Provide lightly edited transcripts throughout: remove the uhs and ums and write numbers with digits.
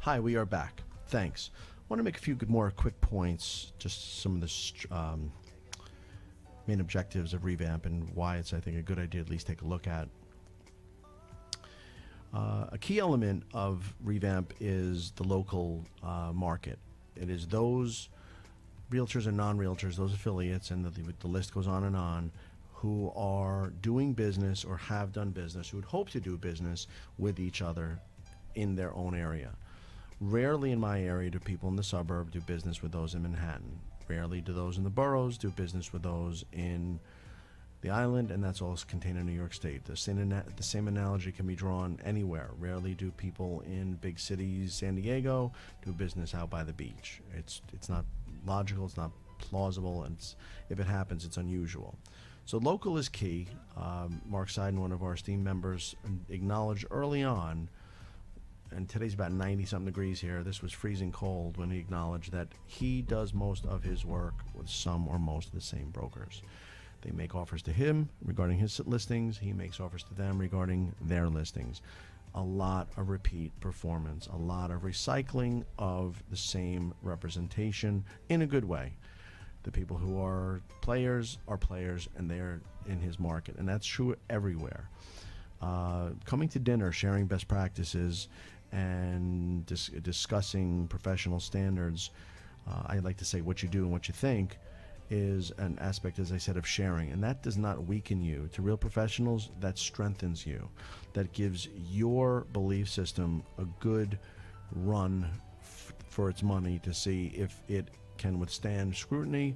Hi, we are back. Thanks. I want to make a few more quick points, just some of the main objectives of REVamp and why it's, I think, a good idea to at least take a look at. A key element of REVamp is the local market. It is those realtors and non-realtors, those affiliates, and the list goes on, who are doing business or have done business, who would hope to do business with each other in their own area. Rarely in my area do people in the suburb do business with those in Manhattan. Rarely do those in the boroughs do business with those in the island, and that's all contained in New York State. The same analogy can be drawn anywhere. Rarely do people in big cities, San Diego, do business out by the beach. It's not logical, it's not plausible, and if it happens, it's unusual. So local is key. Mark Seiden, one of our esteemed members, acknowledged early on, and today's about 90-something degrees here. This was freezing cold when he acknowledged that he does most of his work with some or most of the same brokers. They make offers to him regarding his listings. He makes offers to them regarding their listings. A lot of repeat performance, a lot of recycling of the same representation in a good way. The people who are players, and they're in his market, and that's true everywhere. Coming to dinner, sharing best practices, and discussing professional standards, I like to say what you do and what you think, is an aspect, as I said, of sharing, and that does not weaken you. To real professionals, that strengthens you. That gives your belief system a good run for its money to see if it can withstand scrutiny.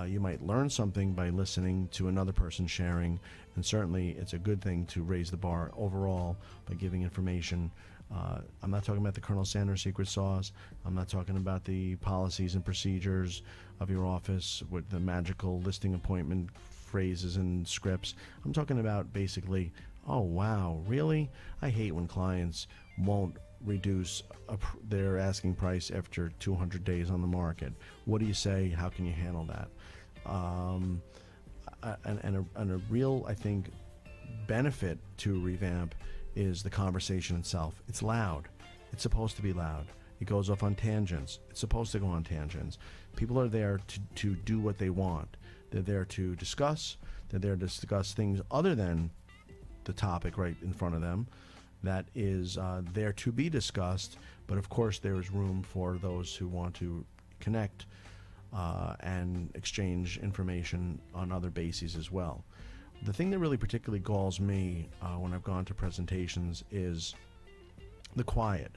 You might learn something by listening to another person sharing, and certainly it's a good thing to raise the bar overall by giving information. I'm not talking about the Colonel Sanders secret sauce. I'm not talking about the policies and procedures of your office with the magical listing appointment phrases and scripts. I'm talking about basically, oh wow, really? I hate when clients won't reduce their asking price after 200 days on the market. What do you say? How can you handle that? And a real, I think, benefit to REVamp is the conversation itself. It's loud. It's supposed to be loud. It goes off on tangents. It's supposed to go on tangents. People are there to do what they want. They're there to discuss. They're there to discuss things other than the topic right in front of them that is there to be discussed. But of course, there is room for those who want to connect and exchange information on other bases as well. The thing that really particularly galls me when I've gone to presentations is the quiet.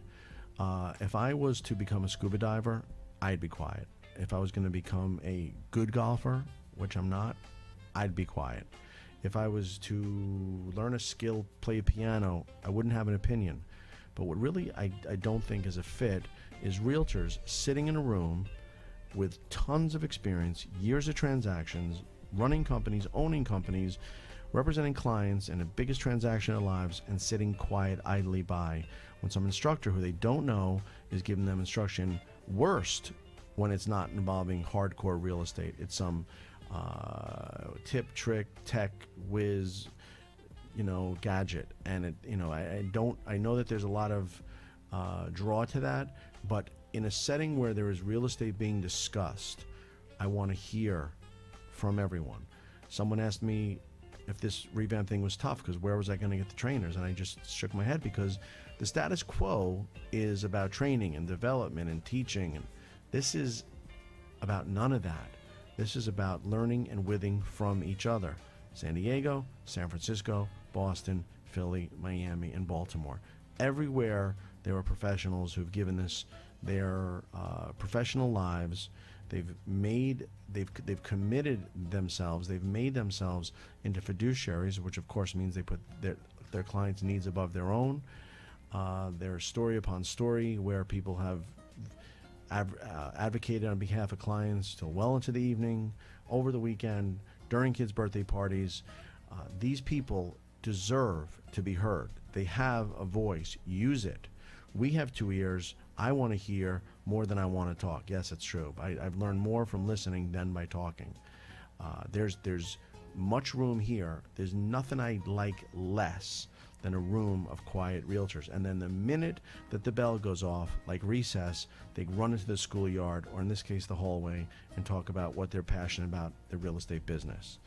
If I was to become a scuba diver, I'd be quiet. If I was going to become a good golfer, which I'm not, I'd be quiet. If I was to learn a skill, play a piano, I wouldn't have an opinion. But what really I don't think is a fit is realtors sitting in a room with tons of experience, years of transactions, running companies, owning companies, representing clients in the biggest transaction of their lives, and sitting quiet idly by when some instructor who they don't know is giving them instruction. Worst when it's not involving hardcore real estate. It's some tip, trick, tech, whiz, gadget, and I know that there's a lot of draw to that, but in a setting where there is real estate being discussed, I want to hear from everyone. Someone asked me if this REVamp thing was tough because where was I going to get the trainers, and I just shook my head because the status quo is about training and development and teaching, and this is about none of that. This is about learning and withing from each other. San Diego, San Francisco, Boston, Philly, Miami, and Baltimore. Everywhere there are professionals who've given this their professional lives. They've committed themselves. They've made themselves into fiduciaries, which of course means they put their clients' needs above their own. There's story upon story where people have advocated on behalf of clients till well into the evening, over the weekend, during kids' birthday parties. These people deserve to be heard. They have a voice. Use it. We have 2 ears. I want to hear more than I want to talk. Yes, it's true. I've learned more from listening than by talking. There's much room here. There's nothing I like less than a room of quiet realtors. And then the minute that the bell goes off, like recess, they run into the schoolyard, or in this case, the hallway, and talk about what they're passionate about, their real estate business.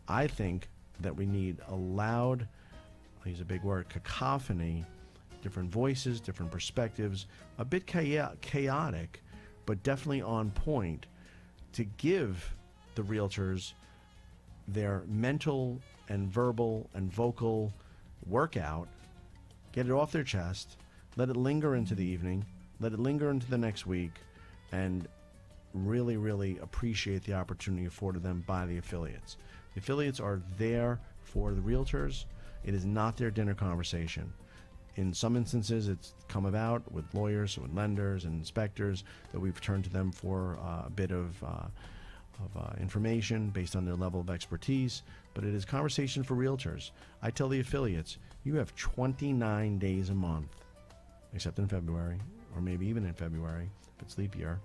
I think that we need a loud, I'll use a big word, cacophony, different voices, different perspectives, a bit chaotic, but definitely on point, to give the realtors their mental and verbal and vocal workout, get it off their chest, let it linger into the evening, let it linger into the next week, and really, really appreciate the opportunity afforded them by the affiliates. The affiliates are there for the realtors. It is not their dinner conversation. In some instances, it's come about with lawyers, with lenders and inspectors, that we've turned to them for a bit of information based on their level of expertise, but it is conversation for realtors. I tell the affiliates, you have 29 days a month, except in February, or maybe even in February, if it's leap year,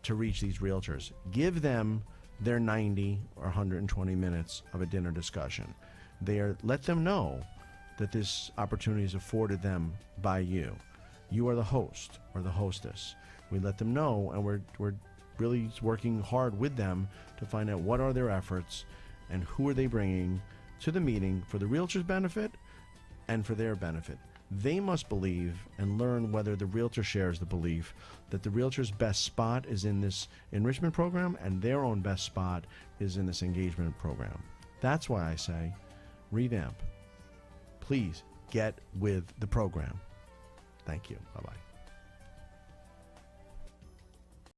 to reach these realtors. Give them their 90 or 120 minutes of a dinner discussion. Let them know that this opportunity is afforded them by you. You are the host or the hostess. We let them know, and we're really working hard with them to find out what are their efforts and who are they bringing to the meeting for the realtor's benefit and for their benefit. They must believe and learn whether the realtor shares the belief that the realtor's best spot is in this enrichment program and their own best spot is in this engagement program. That's why I say, REVamp. Please get with the program. Thank you. Bye-bye.